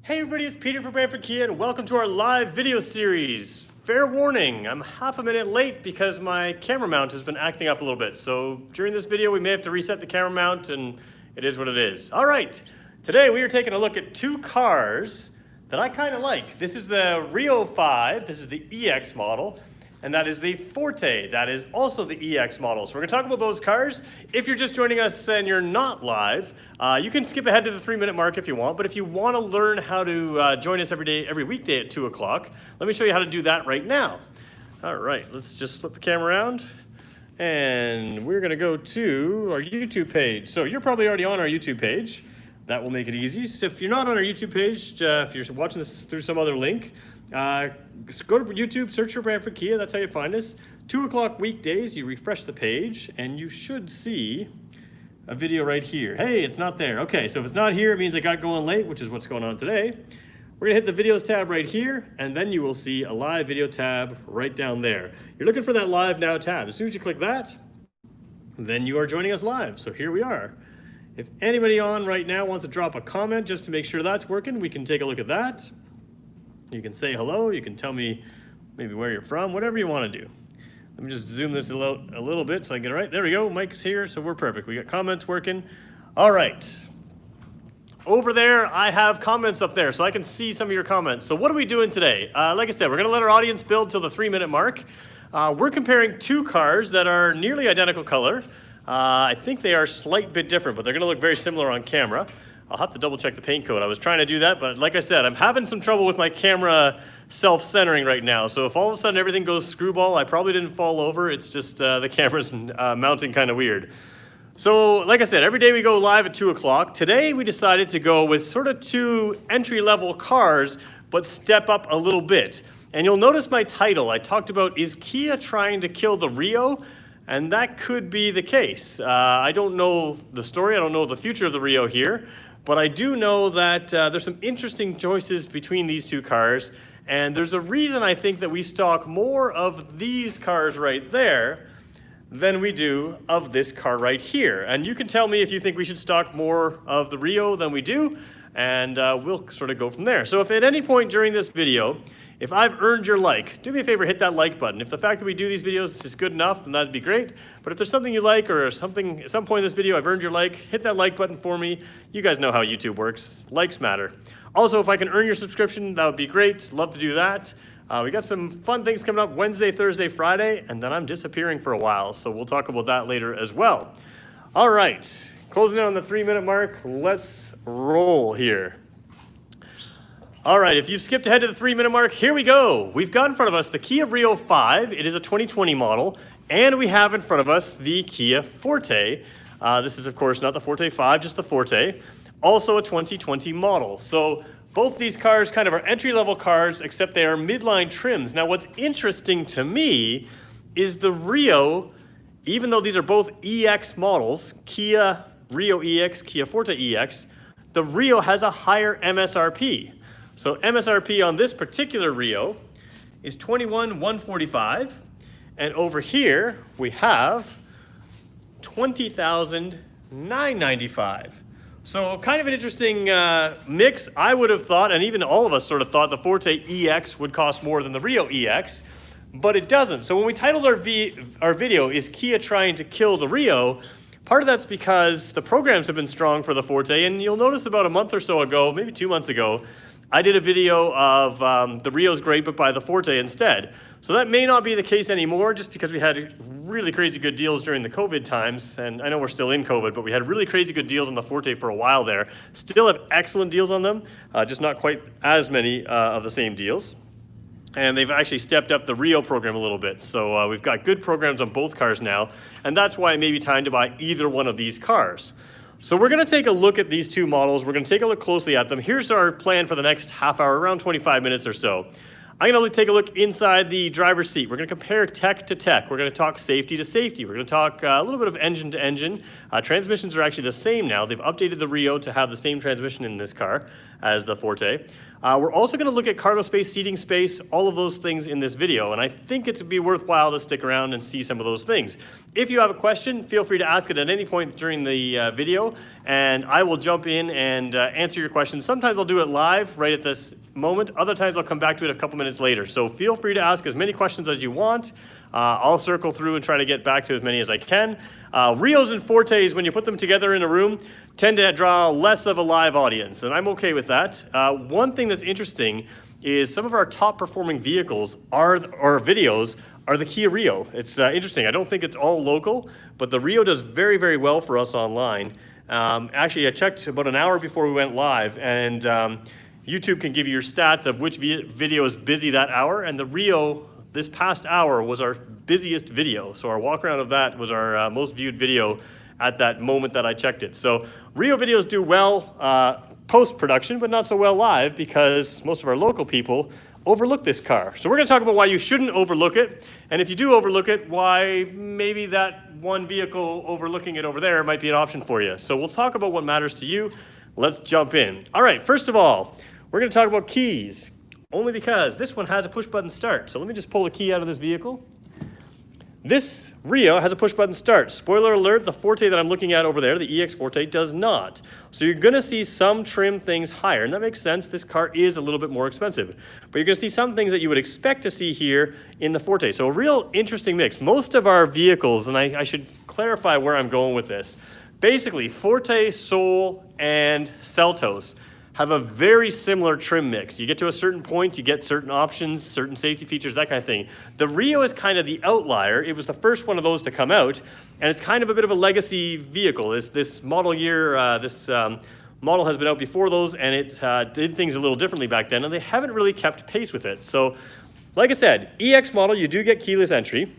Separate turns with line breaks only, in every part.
Hey everybody, it's Peter from Brantford Kia and welcome to our live video series. Fair warning, I'm half a minute late because my camera mount has been acting up a little bit. So during this video we may have to reset the camera mount and it is what it is. All right, today we are taking a look at two cars that I kind of like. This is the Rio 5, this is the EX model, and that is the Forte, that is also the EX model. So we're gonna talk about those cars. If you're just joining us and you're not live, you can skip ahead to the 3-minute mark if you want, but if you wanna learn how to join us every weekday at 2 o'clock, let me show you how to do that right now. All right, let's just flip the camera around and we're gonna go to our YouTube page. So you're probably already on our YouTube page. That will make it easy. So if you're not on our YouTube page, if you're watching this through some other link, go to YouTube, search for Brantford Kia, that's how you find us. 2 o'clock weekdays, you refresh the page, and you should see a video right here. Hey, it's not there. Okay, so if it's not here, it means I got going late, which is what's going on today. We're gonna hit the videos tab right here, and then you will see a live video tab right down there. You're looking for that live now tab. As soon as you click that, then you are joining us live. So here we are. If anybody on right now wants to drop a comment just to make sure that's working, we can take a look at that. You can say hello, you can tell me maybe where you're from, whatever you want to do. Let me just zoom this a little bit so I can get it right. There we go, Mike's here, so we're perfect. We got comments working. All right. Over there, I have comments up there, so I can see some of your comments. So what are we doing today? Like I said, we're gonna let our audience build till the 3-minute mark. We're comparing two cars that are nearly identical color. I think they are a slight bit different, but they're gonna look very similar on camera. I'll have to double check the paint code. I was trying to do that, but like I said, I'm having some trouble with my camera self-centering right now. So if all of a sudden everything goes screwball, I probably didn't fall over. It's just the camera's mounting kind of weird. So like I said, every day we go live at 2 o'clock. Today we decided to go with sort of two entry-level cars, but step up a little bit. And you'll notice my title. I talked about, is Kia trying to kill the Rio? And that could be the case. I don't know the story. I don't know the future of the Rio here. But I do know that there's some interesting choices between these two cars, and there's a reason I think that we stock more of these cars right there than we do of this car right here. And you can tell me if you think we should stock more of the Rio than we do, and we'll sort of go from there. So if at any point during this video, if I've earned your like, do me a favor, hit that like button. If the fact that we do these videos is good enough, then that'd be great. But if there's something you like or something at some point in this video I've earned your like, hit that like button for me. You guys know how YouTube works. Likes matter. Also, if I can earn your subscription, that would be great. Love to do that. We got some fun things coming up Wednesday, Thursday, Friday, and then I'm disappearing for a while. So we'll talk about that later as well. All right, closing in on the 3-minute mark. Let's roll here. All right, if you've skipped ahead to the 3-minute mark, here we go. We've got in front of us the Kia Rio 5. It is a 2020 model, and we have in front of us the Kia Forte. This is, of course, not the Forte 5, just the Forte. Also a 2020 model. So both these cars kind of are entry-level cars, except they are midline trims. Now, what's interesting to me is the Rio, even though these are both EX models, Kia Rio EX, Kia Forte EX, the Rio has a higher MSRP. So MSRP on this particular Rio is $21,145, and over here we have $20,995. So kind of an interesting mix. I would have thought, and even all of us sort of thought, the Forte EX would cost more than the Rio EX, but it doesn't. So when we titled our video, "Is Kia Trying to Kill the Rio?" part of that's because the programs have been strong for the Forte, and you'll notice about a month or so ago, maybe 2 months ago, I did a video of the Rio's great, but buy the Forte instead. So that may not be the case anymore, just because we had really crazy good deals during the COVID times, and I know we're still in COVID, but we had really crazy good deals on the Forte for a while there. Still have excellent deals on them, just not quite as many of the same deals. And they've actually stepped up the Rio program a little bit. So we've got good programs on both cars now, and that's why it may be time to buy either one of these cars. So we're gonna take a look at these two models. We're gonna take a look closely at them. Here's our plan for the next half hour, around 25 minutes or so. I'm gonna take a look inside the driver's seat. We're gonna compare tech to tech. We're gonna talk safety to safety. We're gonna talk a little bit of engine to engine. Transmissions are actually the same now. They've updated the Rio to have the same transmission in this car. as the Forte. We're also going to look at cargo space, seating space, all of those things in this video, and I think it would be worthwhile to stick around and see some of those things. If you have a question, feel free to ask it at any point during the video, and I will jump in and answer your questions. Sometimes I'll do it live right at this moment. Other times I'll come back to it a couple minutes later. So feel free to ask as many questions as you want. I'll circle through and try to get back to as many as I can. Rios and Fortes, when you put them together in a room, tend to draw less of a live audience, and I'm okay with that. One thing that's interesting is some of our top performing vehicles or videos are the Kia Rio. It's interesting. I don't think it's all local, but the Rio does very, very well for us online. Actually, I checked about an hour before we went live, and YouTube can give you your stats of which video is busy that hour, and the Rio this past hour was our busiest video. So our walk around of that was our most viewed video at that moment that I checked it. So Rio videos do well post-production, but not so well live because most of our local people overlook this car. So we're gonna talk about why you shouldn't overlook it. And if you do overlook it, why maybe that one vehicle overlooking it over there might be an option for you. So we'll talk about what matters to you. Let's jump in. All right, first of all, we're gonna talk about keys. Only because this one has a push button start. So let me just pull the key out of this vehicle. This Rio has a push button start. Spoiler alert, the Forte that I'm looking at over there, the EX Forte, does not. So you're gonna see some trim things higher, and that makes sense. This car is a little bit more expensive. But you're gonna see some things that you would expect to see here in the Forte. So a real interesting mix. Most of our vehicles, and I should clarify where I'm going with this. Basically, Forte, Soul, and Seltos have a very similar trim mix. You get to a certain point, you get certain options, certain safety features, that kind of thing. The Rio is kind of the outlier. It was the first one of those to come out, and it's kind of a bit of a legacy vehicle. This model year, model has been out before those, and it did things a little differently back then, and they haven't really kept pace with it. So, like I said, EX model, you do get keyless entry,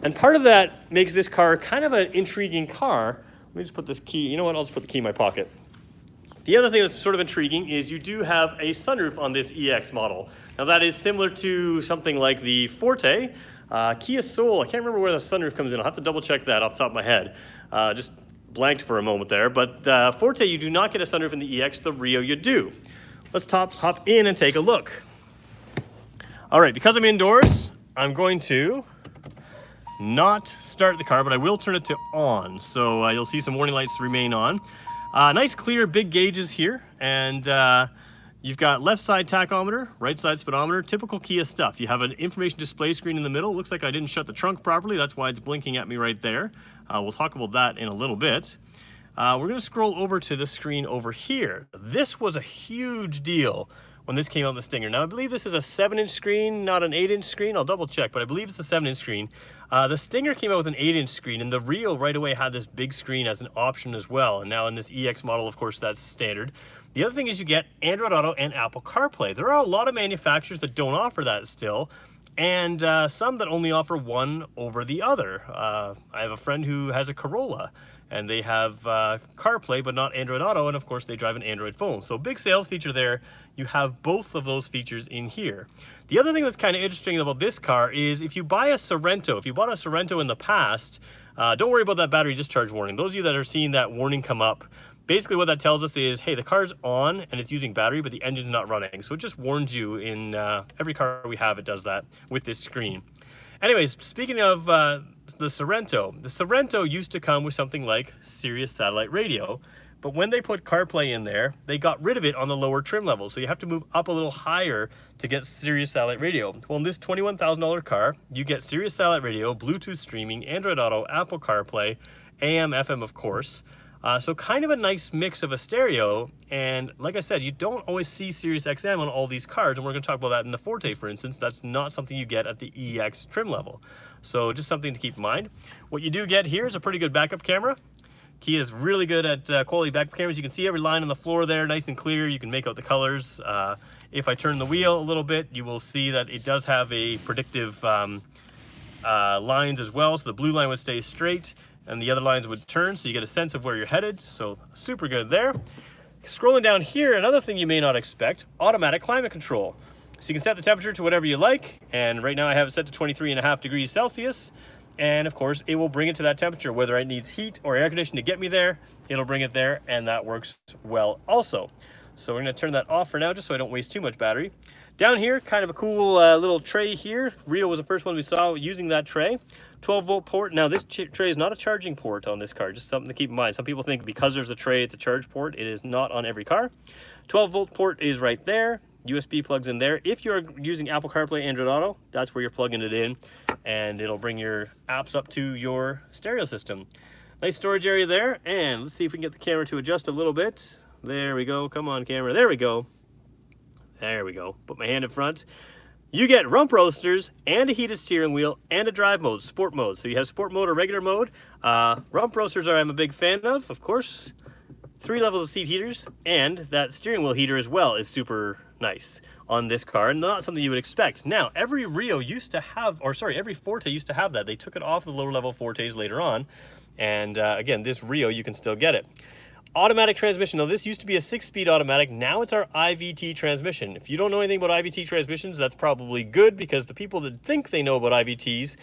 and part of that makes this car kind of an intriguing car. Let me just put this key, you know what, I'll just put the key in my pocket. The other thing that's sort of intriguing is you do have a sunroof on this EX model. Now that is similar to something like the Forte. Kia Soul, I can't remember where the sunroof comes in. I'll have to double check that off the top of my head. Just blanked for a moment there. But Forte, you do not get a sunroof in the EX. The Rio, you do. Let's hop in and take a look. All right, because I'm indoors, I'm going to not start the car, but I will turn it to on. So you'll see some warning lights remain on. Nice clear big gauges here, and you've got left side tachometer, right side speedometer, typical Kia stuff. You have an information display screen in the middle. Looks like I didn't shut the trunk properly. That's why it's blinking at me right there. We'll talk about that in a little bit. We're gonna scroll over to the screen over here. This was a huge deal when this came out in the Stinger. Now I believe this is a 7-inch screen, not an 8-inch screen. I'll double check, but I believe it's a 7-inch screen. The Stinger came out with an 8-inch screen, and the Rio right away had this big screen as an option as well. And now in this EX model, of course, that's standard. The other thing is you get Android Auto and Apple CarPlay. There are a lot of manufacturers that don't offer that still, and some that only offer one over the other. I have a friend who has a Corolla, and they have CarPlay but not Android Auto, and of course they drive an Android phone. So big sales feature there. You have both of those features in here. The other thing that's kind of interesting about this car is if you buy a Sorento, if you bought a Sorento in the past, don't worry about that battery discharge warning. Those of you that are seeing that warning come up, basically what that tells us is, hey, the car's on and it's using battery, but the engine's not running. So it just warns you in every car we have, it does that with this screen. Anyways, speaking of the Sorento used to come with something like Sirius satellite radio, but when they put CarPlay in there, they got rid of it on the lower trim level. So you have to move up a little higher to get Sirius satellite radio. Well, in this $21,000 car, you get Sirius satellite radio, Bluetooth streaming, Android Auto, Apple CarPlay, AM, FM, of course. So kind of a nice mix of a stereo, and like I said, you don't always see Sirius XM on all these cars, and we're going to talk about that in the Forte, for instance. That's not something you get at the EX trim level. So just something to keep in mind. What you do get here is a pretty good backup camera. Kia is really good at quality backup cameras. You can see every line on the floor there, nice and clear. You can make out the colors. If I turn the wheel a little bit, you will see that it does have a predictive lines as well. So the blue line would stay straight and the other lines would turn, so you get a sense of where you're headed. So super good there. Scrolling down here, another thing you may not expect, automatic climate control. So you can set the temperature to whatever you like, and right now I have it set to 23.5 degrees Celsius. And of course, it will bring it to that temperature, whether it needs heat or air conditioning to get me there, it'll bring it there, and that works well also. So we're going to turn that off for now just so I don't waste too much battery. Down here, kind of a cool little tray here. Rio was the first one we saw using that tray. 12-volt port. Now this tray is not a charging port on this car, just something to keep in mind. Some people think because there's a tray it's a charge port. It is not on every car. 12-volt port is right there. USB plugs in there. If you're using Apple CarPlay, Android Auto, that's where you're plugging it in, and it'll bring your apps up to your stereo system. Nice storage area there, and let's see if we can get the camera to adjust a little bit. There we go. Come on, camera. There we go. There we go. Put my hand in front. You get rump roasters and a heated steering wheel and a drive mode, sport mode. So you have sport mode or regular mode. Rump roasters I'm a big fan of course. 3 levels of seat heaters, and that steering wheel heater as well is super nice on this car, and not something you would expect. Now, every Rio used to have, or sorry, every Forte used to have that. They took it off of the lower level Fortes later on, and again, this Rio, you can still get it. Automatic transmission. Now, this used to be a 6-speed automatic. Now it's our IVT transmission. If you don't know anything about IVT transmissions, that's probably good, because the people that think they know about IVTs,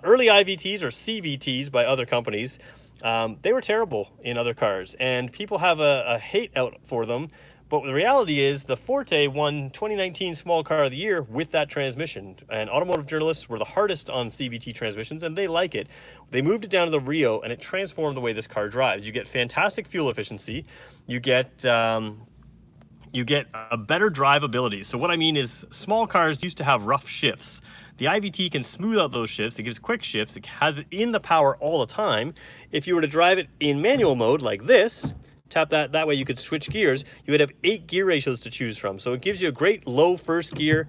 early IVTs or CVTs by other companies, they were terrible in other cars, and people have a hate out for them. But the reality is the Forte won 2019 Small Car of the Year with that transmission, and automotive journalists were the hardest on CVT transmissions, and they like it. They moved it down to the Rio, and it transformed the way this car drives. You get fantastic fuel efficiency. You get a better drivability. So what I mean is, small cars used to have rough shifts. The IVT can smooth out those shifts. It gives quick shifts. It has it in the power all the time. If you were to drive it in manual mode like this, tap that way you could switch gears, you would have 8 gear ratios to choose from. So it gives you a great low first gear,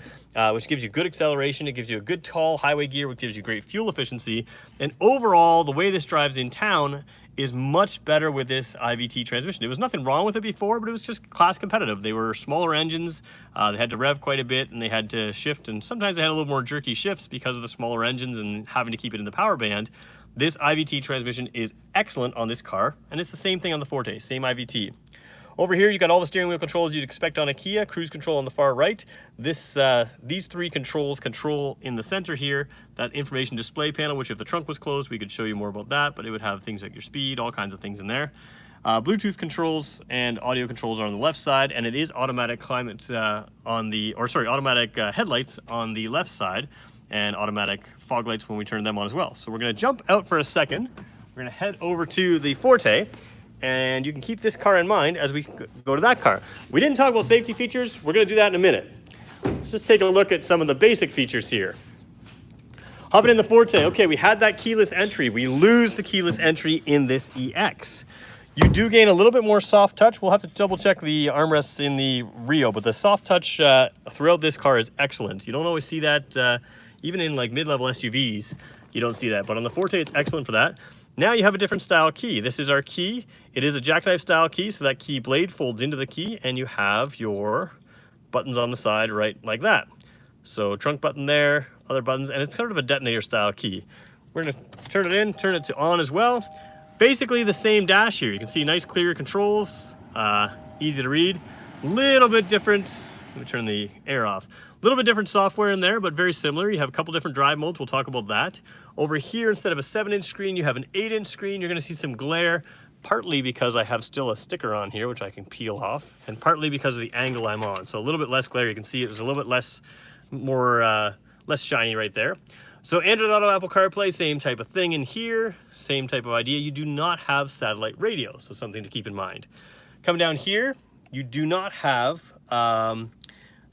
which gives you good acceleration. It gives you a good tall highway gear, which gives you great fuel efficiency. And overall, the way this drives in town is much better with this IVT transmission. There was nothing wrong with it before, but it was just class competitive. They were smaller engines, they had to rev quite a bit, and they had to shift, and sometimes they had a little more jerky shifts because of the smaller engines and having to keep it in the power band. This IVT transmission is excellent on this car, and it's the same thing on the Forte, same IVT. Over here, you got all the steering wheel controls you'd expect on a Kia. Cruise control on the far right. These 3 controls control in the center here that information display panel, which if the trunk was closed, we could show you more about that, but it would have things like your speed, all kinds of things in there. Bluetooth controls and audio controls are on the left side, and it is automatic climate automatic headlights on the left side, and automatic fog lights when we turn them on as well. So we're going to jump out for a second. We're going to head over to the Forte, and you can keep this car in mind as we go to that car. We didn't talk about safety features. We're going to do that in a minute. Let's just take a look at some of the basic features here. Hopping in the Forte. Okay, we had that keyless entry. We lose the keyless entry in this EX. You do gain a little bit more soft touch. We'll have to double check the armrests in the Rio, but the soft touch throughout this car is excellent. You don't always see that, even in like mid-level SUVs, you don't see that. But on the Forte, it's excellent for that. Now you have a different style key. This is our key. It is a jackknife style key, so that key blade folds into the key, and you have your buttons on the side right like that. So trunk button there, other buttons, and it's sort of a detonator style key. We're gonna turn it in, turn it to on as well. Basically the same dash here. You can see nice clear controls, easy to read. Little bit different, let me turn the air off. A little bit different software in there, but very similar. You have a couple different drive modes, we'll talk about that. Over here, instead of a 7-inch screen, you have an 8-inch screen. You're gonna see some glare, partly because I have still a sticker on here, which I can peel off, and partly because of the angle I'm on. So a little bit less glare. You can see it was a little bit less shiny right there. So Android Auto, Apple CarPlay, same type of thing in here, same type of idea. You do not have satellite radio, so something to keep in mind. Come down here, you do not have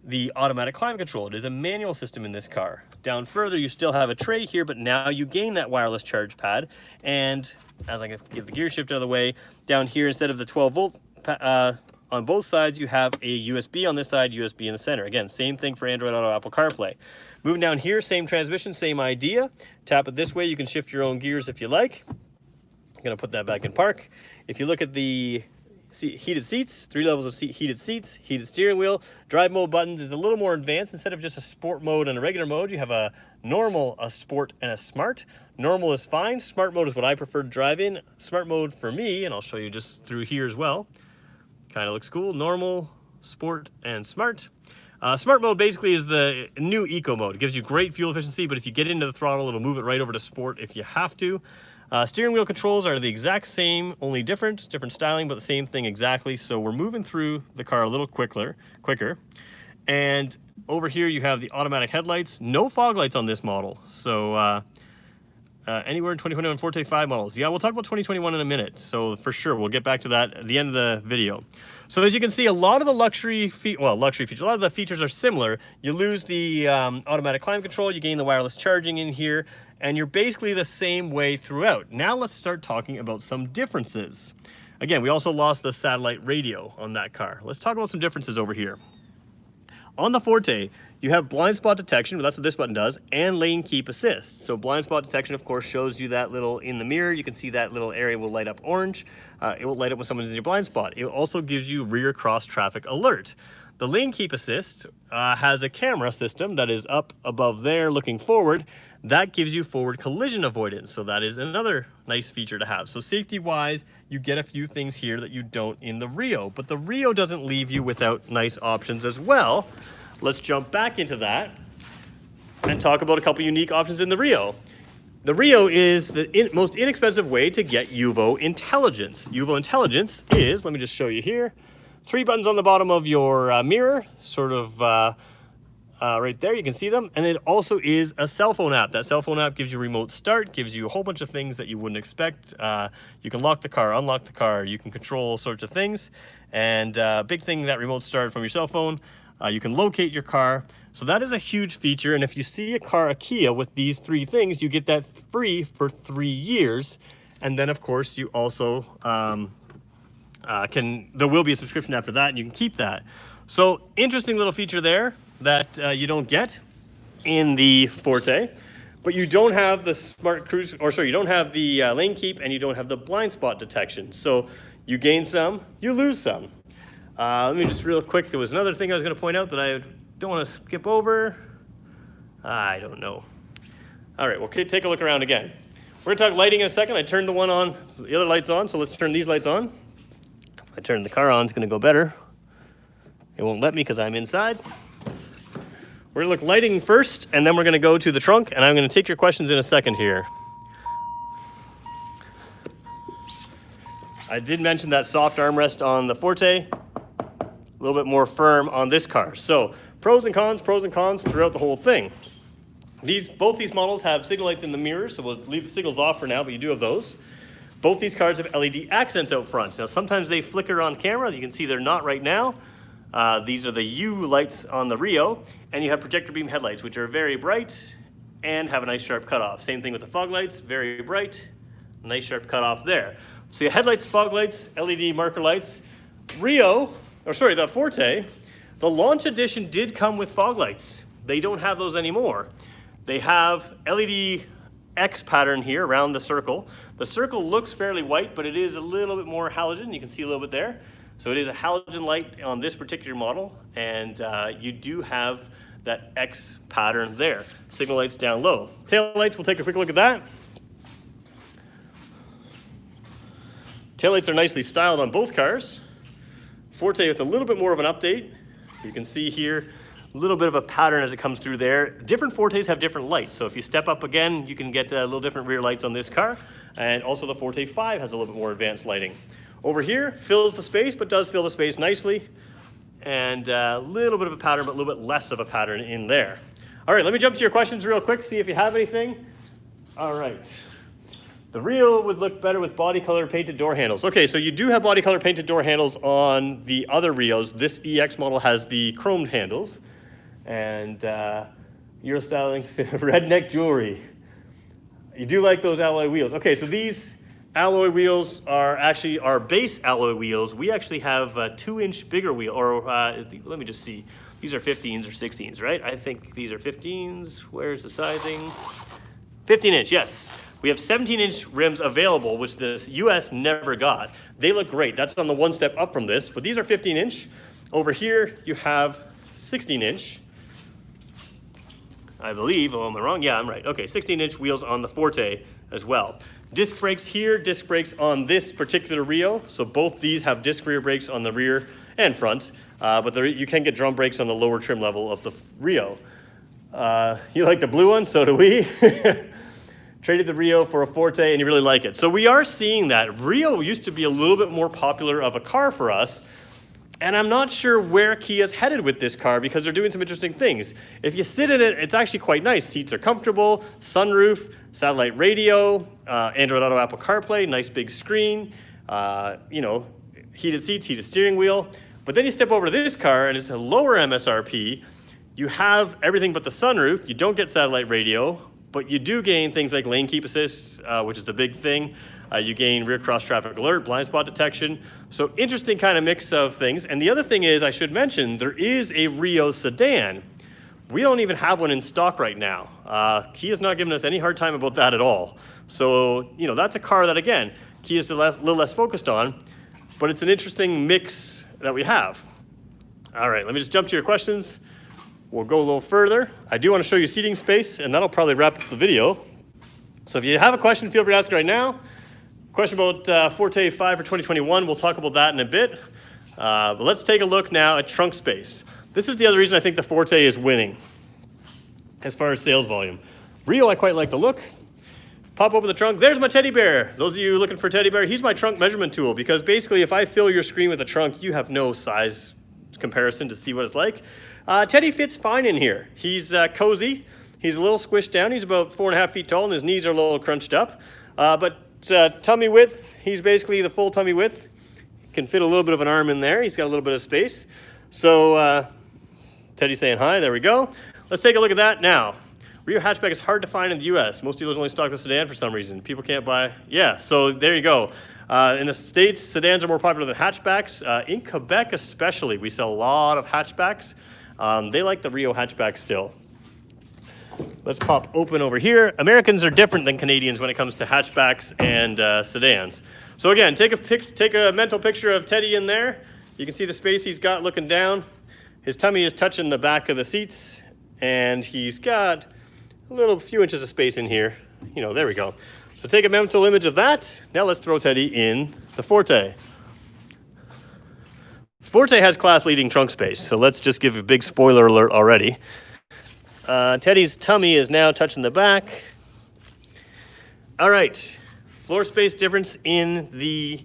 the automatic climate control. It is a manual system in this car. Down further, you still have a tray here, but now you gain that wireless charge pad. And as I get the gear shift out of the way, down here, instead of the 12-volt on both sides, you have a USB on this side, USB in the center. Again, same thing for Android Auto, Apple CarPlay. Moving down here, same transmission, same idea. Tap it this way, you can shift your own gears if you like. I'm gonna put that back in park. If you look at the heated seats, 3 levels of heated seats, heated steering wheel. Drive mode buttons is a little more advanced. Instead of just a sport mode and a regular mode, you have a normal, a sport, and a smart. Normal is fine. Smart mode is what I prefer to drive in. Smart mode for me, and I'll show you just through here as well. Kind of looks cool. Normal, sport, and smart. Smart mode basically is the new eco mode. It gives you great fuel efficiency, but if you get into the throttle, it'll move it right over to sport if you have to. Steering wheel controls are the exact same, only different styling, but the same thing exactly. So we're moving through the car a little quicker. And over here you have the automatic headlights. No fog lights on this model. So anywhere in 2021 Forte 5 models. Yeah, we'll talk about 2021 in a minute. So for sure, we'll get back to that at the end of the video. So as you can see, a lot of the luxury features, a lot of the features are similar. You lose the automatic climate control, you gain the wireless charging in here, and you're basically the same way throughout. Now let's start talking about some differences. Again, we also lost the satellite radio on that car. Let's talk about some differences over here. On the Forte, you have blind spot detection, that's what this button does, and lane keep assist. So blind spot detection, of course, shows you that little in the mirror. You can see that little area will light up orange. It will light up when someone's in your blind spot. It also gives you rear cross traffic alert. The lane keep assist has a camera system that is up above there looking forward. That gives you forward collision avoidance. So that is another nice feature to have. So safety-wise, you get a few things here that you don't in the Rio, but the Rio doesn't leave you without nice options as well. Let's jump back into that and talk about a couple unique options in the Rio. The Rio is the most inexpensive way to get UVO intelligence. UVO intelligence is, let me just show you here, 3 buttons on the bottom of your mirror, sort of right there, you can see them. And it also is a cell phone app. That cell phone app gives you remote start, gives you a whole bunch of things that you wouldn't expect. You can lock the car, unlock the car, you can control all sorts of things. And big thing, that remote start from your cell phone. You can locate your car. So that is a huge feature. And if you see a Kia with these 3 things, you get that free for 3 years. And then of course you also there will be a subscription after that and you can keep that. So interesting little feature there that you don't get in the Forte, but you don't have the smart cruise, or sorry, you don't have the lane keep and you don't have the blind spot detection. So you gain some, you lose some. Let me just real quick, there was another thing I was going to point out that I don't want to skip over. I don't know. All right, well, take a look around again. We're going to talk lighting in a second. I turned the other lights on, so let's turn these lights on. If I turn the car on, it's going to go better. It won't let me because I'm inside. We're going to look lighting first, and then we're going to go to the trunk, and I'm going to take your questions in a second here. I did mention that soft armrest on the Forte. A little bit more firm on this car. So pros and cons throughout the whole thing. Both these models have signal lights in the mirrors, so we'll leave the signals off for now, but you do have those. Both these cars have LED accents out front. Now sometimes they flicker on camera. You can see they're not right now. These are the U lights on the Rio, and you have projector beam headlights, which are very bright and have a nice sharp cutoff. Same thing with the fog lights, very bright, nice sharp cutoff there. So your headlights, fog lights, LED marker lights. The Forte, the launch edition did come with fog lights. They don't have those anymore. They have LED X pattern here around the circle. The circle looks fairly white, but it is a little bit more halogen. You can see a little bit there. So it is a halogen light on this particular model, and you do have that X pattern there. Signal lights down low. Tail lights, we'll take a quick look at that. Tail lights are nicely styled on both cars. Forte with a little bit more of an update. You can see here a little bit of a pattern as it comes through there. Different Fortes have different lights. So if you step up again, you can get a little different rear lights on this car. And also the Forte 5 has a little bit more advanced lighting. Over here, fills the space, but does fill the space nicely. And a little bit of a pattern, but a little bit less of a pattern in there. All right, let me jump to your questions real quick, see if you have anything. All right. The Rio would look better with body color painted door handles. Okay, so you do have body color painted door handles on the other Rios. This EX model has the chromed handles. And Euro styling, redneck jewelry. You do like those alloy wheels. Okay, so these alloy wheels are actually our base alloy wheels. We actually have a 2-inch bigger wheel, or let me just see. These are 15s or 16s, right? I think these are 15s. Where's the sizing? 15-inch, yes. We have 17-inch rims available, which the US never got. They look great. That's on the one step up from this, but these are 15-inch. Over here, you have 16-inch. I believe, oh, am I wrong? Yeah, I'm right. Okay, 16-inch wheels on the Forte as well. Disc brakes here, disc brakes on this particular Rio. So both these have disc rear brakes on the rear and front, but you can get drum brakes on the lower trim level of the Rio. You like the blue one? So do we. traded the Rio for a Forte and you really like it. So we are seeing that. Rio used to be a little bit more popular of a car for us. And I'm not sure where Kia's headed with this car because they're doing some interesting things. If you sit in it, it's actually quite nice. Seats are comfortable, sunroof, satellite radio, Android Auto, Apple CarPlay, nice big screen, you know, heated seats, heated steering wheel. But then you step over to this car and it's a lower MSRP. You have everything but the sunroof. You don't get satellite radio, but you do gain things like lane keep assist, which is the big thing. You gain rear cross traffic alert, blind spot detection. So interesting kind of mix of things. And the other thing is, I should mention, there is a Rio sedan. We don't even have one in stock right now. Kia's not giving us any hard time about that at all. So, you know, that's a car that, again, Kia's a little less focused on, but it's an interesting mix that we have. All right, let me just jump to your questions. We'll go a little further. I do want to show you seating space, and that'll probably wrap up the video. So if you have a question, feel free to ask it right now. Question about Forte 5 for 2021, we'll talk about that in a bit. But let's take a look now at trunk space. This is the other reason I think the Forte is winning as far as sales volume. Rio, I quite like the look. Pop open the trunk, there's my teddy bear. Those of you looking for a teddy bear, he's my trunk measurement tool because basically if I fill your screen with a trunk, you have no size comparison to see what it's like. Teddy fits fine in here. He's cozy, he's a little squished down, he's about 4.5 feet tall and his knees are a little crunched up. But tummy width, he's basically the full tummy width. Can fit a little bit of an arm in there. He's got a little bit of space. So Teddy's saying hi, there we go. Let's take a look at that now. Rio hatchback is hard to find in the US. Most dealers only stock the sedan for some reason. People can't buy, yeah, so there you go. In the States, sedans are more popular than hatchbacks. In Quebec especially, we sell a lot of hatchbacks. They like the Rio hatchback still. Let's pop open over here. Americans are different than Canadians when it comes to hatchbacks and sedans. So again, take a mental picture of Teddy in there. You can see the space he's got looking down. His tummy is touching the back of the seats, and he's got a few inches of space in here. You know, there we go. So take a mental image of that. Now let's throw Teddy in the Forte. Forte has class-leading trunk space, so let's just give a big spoiler alert already. Teddy's tummy is now touching the back. All right, floor space difference in the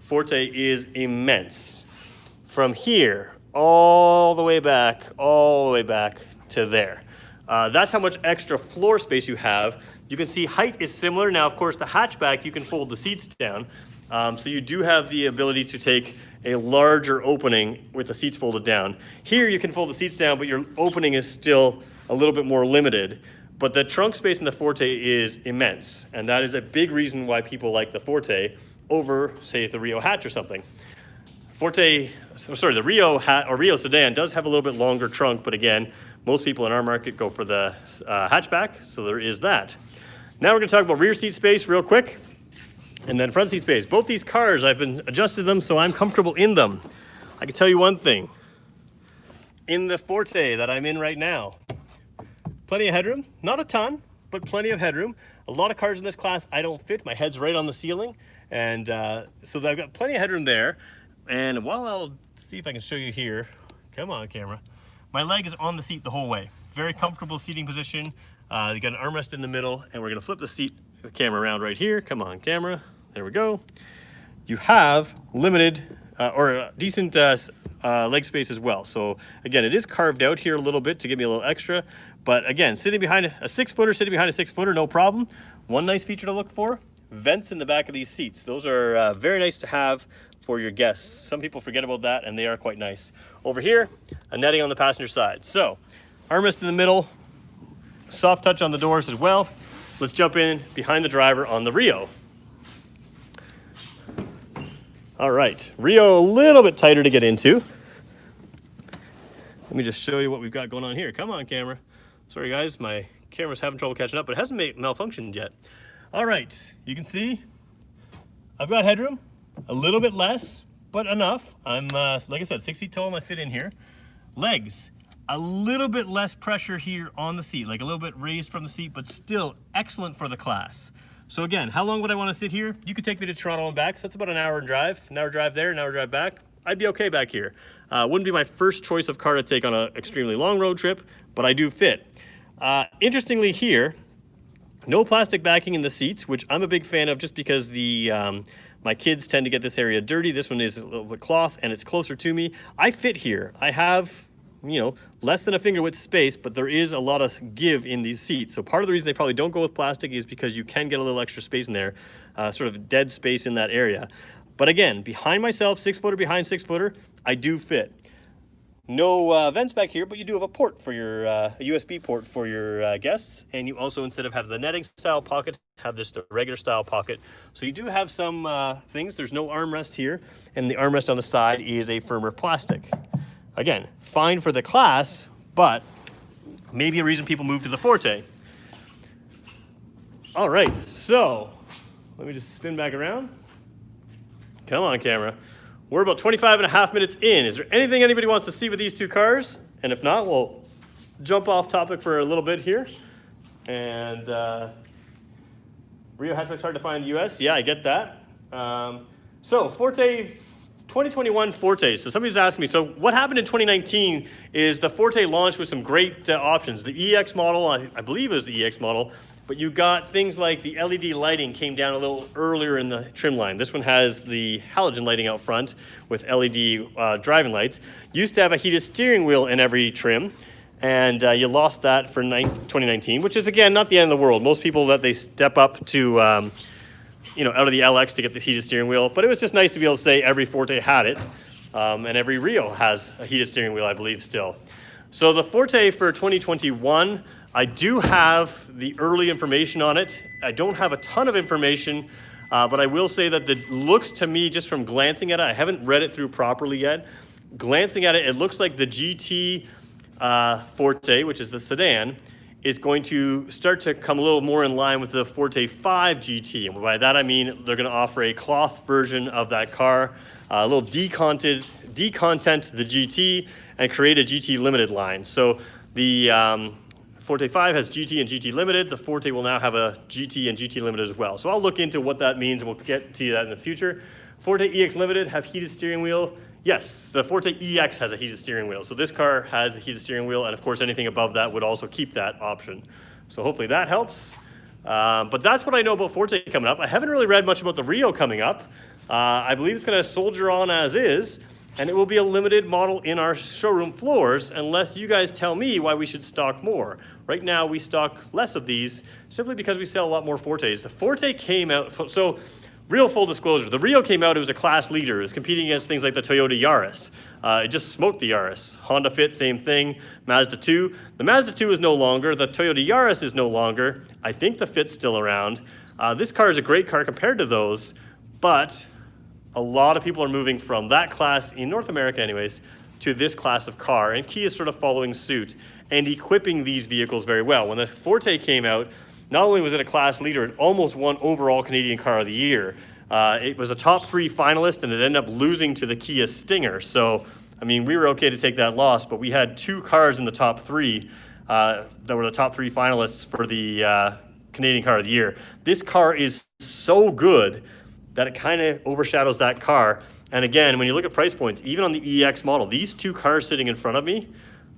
Forte is immense. From here, all the way back to there. That's how much extra floor space you have. You can see height is similar. Now, of course, the hatchback, you can fold the seats down. So you do have the ability to take a larger opening with the seats folded down. Here you can fold the seats down, but your opening is still a little bit more limited. But the trunk space in the Forte is immense. And that is a big reason why people like the Forte over, say, the Rio hatch or something. The Rio sedan does have a little bit longer trunk, but again, most people in our market go for the hatchback, so there is that. Now we're gonna talk about rear seat space real quick. And then front seat space. Both these cars, I've been adjusted them so I'm comfortable in them. I can tell you one thing. In the Forte that I'm in right now, plenty of headroom. Not a ton, but plenty of headroom. A lot of cars in this class, I don't fit. My head's right on the ceiling. And so I've got plenty of headroom there. And while I'll see if I can show you here, come on camera, my leg is on the seat the whole way. Very comfortable seating position. You got an armrest in the middle, and we're gonna flip the camera around right here. Come on, camera. There we go. You have limited or decent leg space as well. So again, it is carved out here a little bit to give me a little extra. But again, sitting behind a 6-footer, no problem. One nice feature to look for, vents in the back of these seats. Those are very nice to have for your guests. Some people forget about that, and they are quite nice. Over here, a netting on the passenger side. So armrest in the middle, soft touch on the doors as well. Let's jump in behind the driver on the Rio. All right, Rio a little bit tighter to get into. Let me just show you what we've got going on here. Come on, camera. Sorry guys, my camera's having trouble catching up, but it hasn't malfunctioned yet. All right, you can see I've got headroom, a little bit less, but enough. I'm, like I said, 6 feet tall and I fit in here. Legs. A little bit less pressure here on the seat, like a little bit raised from the seat, but still excellent for the class. So again, how long would I want to sit here? You could take me to Toronto and back, so that's about an hour drive there, an hour drive back. I'd be okay back here. Wouldn't be my first choice of car to take on an extremely long road trip, but I do fit. Interestingly here, No plastic backing in the seats, which I'm a big fan of just because my kids tend to get this area dirty. This one is a little bit cloth and it's closer to me. I fit here. I have, less than a finger width space, but there is a lot of give in these seats. So part of the reason they probably don't go with plastic is because you can get a little extra space in there, sort of dead space in that area. But again, behind myself, 6-footer behind 6-footer, I do fit. No vents back here, but you do have a port for your a USB port for your guests, and you also, instead of have the netting style pocket, have just a regular style pocket. So you do have some things. There's no armrest here, and the armrest on the side is a firmer plastic. Again, fine for the class, but maybe a reason people move to the Forte. All right, so let me just spin back around. Come on, camera. We're about 25.5 minutes in. Is there anything anybody wants to see with these two cars? And if not, we'll jump off topic for a little bit here. And Rio hatchback's hard to find in the US. Yeah, I get that. So Forte, 2021 Forte. So somebody's asking me, so what happened in 2019 is the Forte launched with some great options. The EX model, I believe it was the EX model, but you got things like the LED lighting came down a little earlier in the trim line. This one has the halogen lighting out front with LED driving lights. Used to have a heated steering wheel in every trim, and you lost that for 2019, which is, again, not the end of the world. Most people, that they step up to, out of the LX to get the heated steering wheel, but it was just nice to be able to say every Forte had it, and every Rio has a heated steering wheel, I believe, still. So the Forte for 2021, I do have the early information on it. I don't have a ton of information, but I will say that it looks to me, just from glancing at it, I haven't read it through properly yet. Glancing at it, it looks like the GT Forte, which is the sedan, is going to start to come a little more in line with the Forte 5 GT. And by that I mean they're going to offer a cloth version of that car, a little decontent the GT, and create a GT Limited line. So the Forte 5 has GT and GT Limited. The Forte will now have a GT and GT Limited as well. So I'll look into what that means, and we'll get to that in the future. Forte EX Limited have heated steering wheel. Yes, the Forte EX has a heated steering wheel. So this car has a heated steering wheel, and of course anything above that would also keep that option. So hopefully that helps. But that's what I know about Forte coming up. I haven't really read much about the Rio coming up. I believe it's going to soldier on as is, and it will be a limited model in our showroom floors unless you guys tell me why we should stock more. Right now we stock less of these simply because we sell a lot more Fortes. The Forte came out, so real full disclosure, the Rio came out, it was a class leader. It was competing against things like the Toyota Yaris. It just smoked the Yaris. Honda Fit, same thing. Mazda 2. The Mazda 2 is no longer. The Toyota Yaris is no longer. I think the Fit's still around. This car is a great car compared to those, but a lot of people are moving from that class, in North America anyways, to this class of car, and Kia is sort of following suit and equipping these vehicles very well. When the Forte came out, not only was it a class leader, it almost won overall Canadian Car of the Year. It was a top 3 finalist, and it ended up losing to the Kia Stinger. So, I mean, we were okay to take that loss, but we had 2 cars in the top 3 that were the top 3 finalists for the Canadian Car of the Year. This car is so good that it kind of overshadows that car. And again, when you look at price points, even on the EX model, these 2 cars sitting in front of me,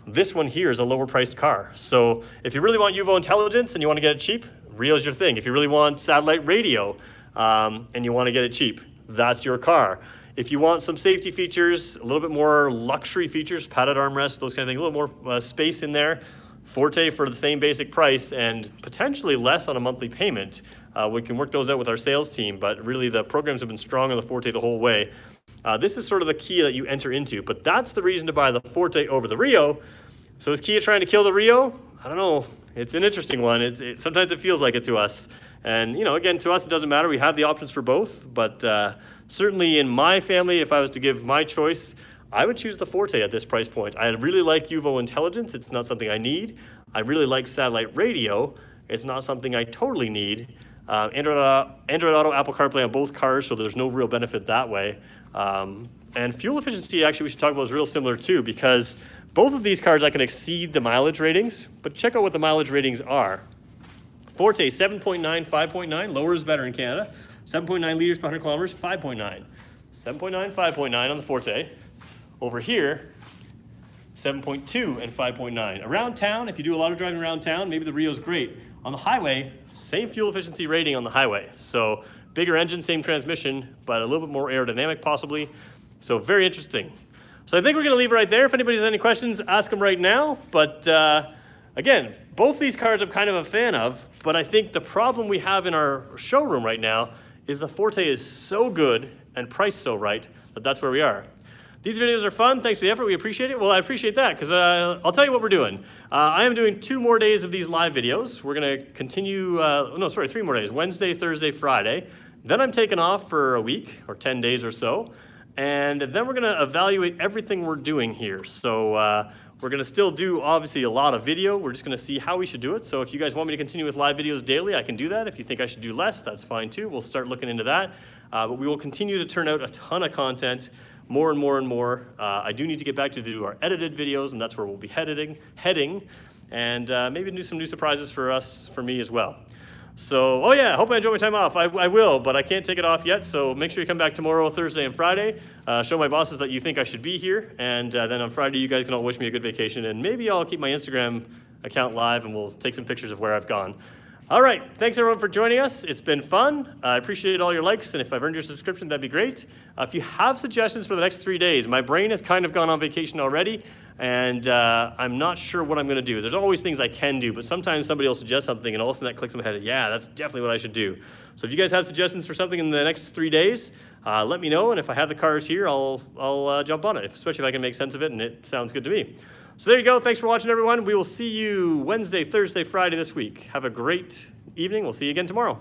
this one here is a lower priced car. So if you really want UVO intelligence and you want to get it cheap, Rio's your thing. If you really want satellite radio and you want to get it cheap, that's your car. If you want some safety features, a little bit more luxury features, padded armrests, those kind of things, a little more space in there, Forte for the same basic price and potentially less on a monthly payment. We can work those out with our sales team, but really the programs have been strong on the Forte the whole way. This is sort of the Kia that you enter into, but that's the reason to buy the Forte over the Rio. So is Kia trying to kill the Rio? I don't know. It's an interesting one. Sometimes it feels like it to us. And, again, to us it doesn't matter. We have the options for both, but certainly in my family, if I was to give my choice, I would choose the Forte at this price point. I really like UVO intelligence. It's not something I need. I really like satellite radio. It's not something I totally need. Android Auto, Apple CarPlay on both cars, so there's no real benefit that way. And fuel efficiency, actually, we should talk about is real similar too, because both of these cars I can exceed the mileage ratings, but check out what the mileage ratings are. Forte, 7.9, 5.9, lower is better in Canada. 7.9 liters per 100 kilometers, 5.9. 7.9, 5.9 on the Forte. Over here, 7.2 and 5.9. Around town, if you do a lot of driving around town, maybe the Rio's great. On the highway, same fuel efficiency rating on the highway. So bigger engine, same transmission, but a little bit more aerodynamic possibly. So very interesting. So I think we're gonna leave it right there. If anybody has any questions, ask them right now. But again, both these cars I'm kind of a fan of, but I think the problem we have in our showroom right now is the Forte is so good and priced so right that that's where we are. These videos are fun. Thanks for the effort. We appreciate it. Well, I appreciate that because I'll tell you what we're doing. I am doing 2 more days of these live videos. We're going to continue, 3 more days, Wednesday, Thursday, Friday. Then I'm taking off for a week or 10 days or so. And then we're going to evaluate everything we're doing here. So we're going to still do, obviously, a lot of video. We're just going to see how we should do it. So if you guys want me to continue with live videos daily, I can do that. If you think I should do less, that's fine too. We'll start looking into that. But we will continue to turn out a ton of content, more and more and more. I do need to get back to do our edited videos, and that's where we'll be heading, and maybe do some new surprises for me as well. So, oh yeah, I hope I enjoy my time off. I will, but I can't take it off yet, so make sure you come back tomorrow, Thursday and Friday. Show my bosses that you think I should be here, and then on Friday you guys can all wish me a good vacation, and maybe I'll keep my Instagram account live and we'll take some pictures of where I've gone. All right, thanks everyone for joining us. It's been fun. I appreciate all your likes, and if I've earned your subscription, that'd be great. If you have suggestions for the next 3 days, my brain has kind of gone on vacation already, and I'm not sure what I'm gonna do. There's always things I can do, but sometimes somebody will suggest something and all of a sudden that clicks in my head, yeah, that's definitely what I should do. So if you guys have suggestions for something in the next 3 days, let me know, and if I have the cars here, I'll jump on it, especially if I can make sense of it and it sounds good to me. So there you go. Thanks for watching, everyone. We will see you Wednesday, Thursday, Friday this week. Have a great evening. We'll see you again tomorrow.